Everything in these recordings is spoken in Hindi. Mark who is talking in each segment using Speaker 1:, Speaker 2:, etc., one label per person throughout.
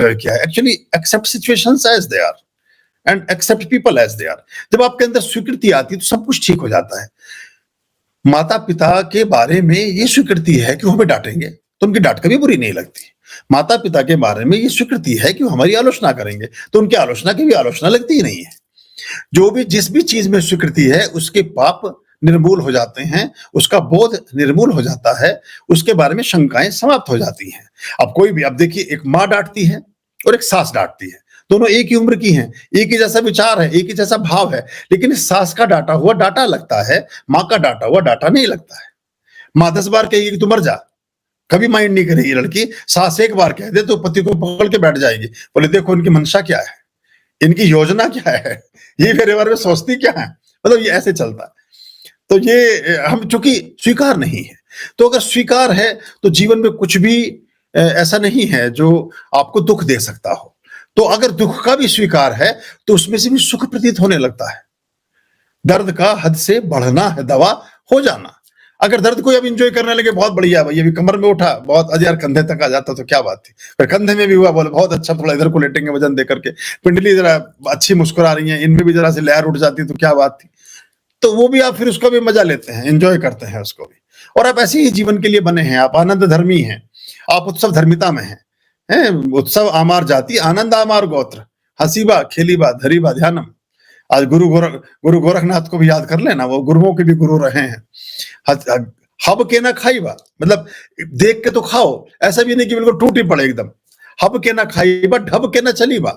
Speaker 1: किया है। Actually accept situations as they are and accept people as they are. जब आपके अंदर स्वीकृति आती है तो सब कुछ ठीक हो जाता है। माता पिता के बारे में ये स्वीकृति है कि वो हमें डांटेंगे तो उनकी डांट कभी बुरी नहीं लगती। माता पिता के बारे में ये स्वीकृति है कि वो हमारी आलोचना करेंगे तो उनकी आलोचना की भी आलोचना लगती ही नहीं है। जो भी जिस भी चीज में स्वीकृति है उसके पाप निर्मूल हो जाते हैं, उसका बोध निर्मूल हो जाता है, उसके बारे में शंकाएं समाप्त हो जाती हैं। अब कोई भी, अब देखिए, एक माँ डांटती है और एक सास डांटती है, दोनों एक ही उम्र की हैं, एक ही जैसा विचार है, एक ही जैसा भाव है, लेकिन इस सास का डांटा हुआ डांटा लगता है, माँ का डांटा हुआ डांटा नहीं लगता है। माँ 10 बार कहेगी कि तू मर जा, कभी माइंड नहीं करेगी लड़की। सास एक बार कह दे तो पति को पकड़ के बैठ जाएगी, बोले देखो इनकी मंशा क्या है, इनकी योजना क्या है, ये मेरे बारे में सोचती क्या है। मतलब ये ऐसे चलता है। तो ये हम चूंकि स्वीकार नहीं है, तो अगर स्वीकार है तो जीवन में कुछ भी ऐसा नहीं है जो आपको दुख दे सकता हो। तो अगर दुख का भी स्वीकार है तो उसमें से भी सुख प्रतीत होने लगता है। दर्द का हद से बढ़ना है दवा हो जाना। अगर दर्द को अब एंजॉय करने लगे, बहुत बढ़िया भाई, अभी कमर में उठा, बहुत अरे यार कंधे तक आ जाता तो क्या बात थी, फिर कंधे में भी हुआ, बोले बहुत अच्छा, थोड़ा इधर को लेटेंगे वजन दे करके, पिंडली जरा अच्छी मुस्कुरा रही है, इनमें भी जरा सी लहर उठ जाती तो क्या बात थी। तो वो भी आप फिर उसका भी मजा लेते हैं, एंजॉय करते हैं उसको भी। और आप ऐसे ही जीवन के लिए बने हैं, आप आनंद धर्मी हैं, आप उत्सव धर्मिता में हैं। उत्सव आमार जाति आनंद आमार गोत्र, हसीबा खेलीबा धरीबा ध्यानम। आज गुरु गोरखनाथ को भी याद कर लेना, वो गुरुओं के भी गुरु रहे हैं। हब के ना खाईबा, मतलब देख के तो खाओ, ऐसा भी नहीं कि बिल्कुल टूटी पड़े एकदम। हब के ना खाईबा ढब के ना चलीबा,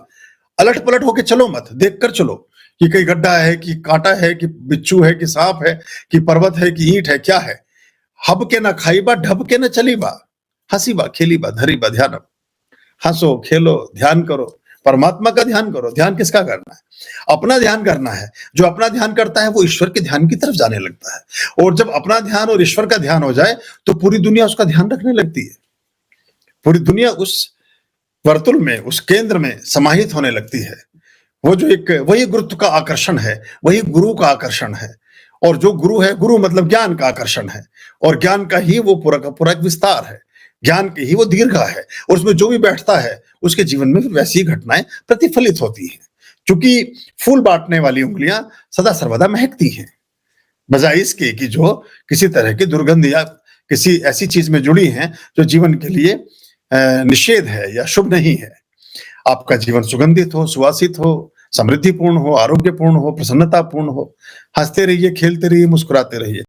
Speaker 1: अलट पलट होके चलो मत, देख कर चलो कि कहीं गड्ढा है कि कांटा है कि बिच्छू है कि सांप है कि पर्वत है कि ईंट है, क्या है। हब के ना खाईबा ढब के ना चलीबा, हसीबा खेलीबा धरीबा ध्यानम। हंसो खेलो ध्यान करो, परमात्मा का ध्यान करो। ध्यान किसका करना है? अपना ध्यान करना है। जो अपना ध्यान करता है वो ईश्वर के ध्यान की तरफ जाने लगता है। और जब अपना ध्यान और ईश्वर का ध्यान हो जाए तो पूरी दुनिया उसका ध्यान रखने लगती है। पूरी दुनिया उस वर्तुल में, उस केंद्र में समाहित होने लगती है। वो जो एक वही गुरुत्व का आकर्षण है, वही गुरु का आकर्षण है। और जो गुरु है, गुरु मतलब ज्ञान का आकर्षण है, और ज्ञान का ही वो पूरा का पूरा एक विस्तार है, ज्ञान की ही वो दीर्घा है। और उसमें जो भी बैठता है उसके जीवन में वैसी ही घटनाएं प्रतिफलित होती हैं। क्योंकि फूल बांटने वाली उंगलियां सदा सर्वदा महकती हैं, बजाय इसके कि जो किसी तरह की दुर्गंध या किसी ऐसी चीज में जुड़ी हैं जो जीवन के लिए निषेध है या शुभ नहीं है। आपका जीवन सुगंधित हो, सुवासित हो, समृद्धिपूर्ण हो, आरोग्यपूर्ण हो, प्रसन्नतापूर्ण हो। हंसते रहिए, खेलते रहिए, मुस्कुराते रहिए।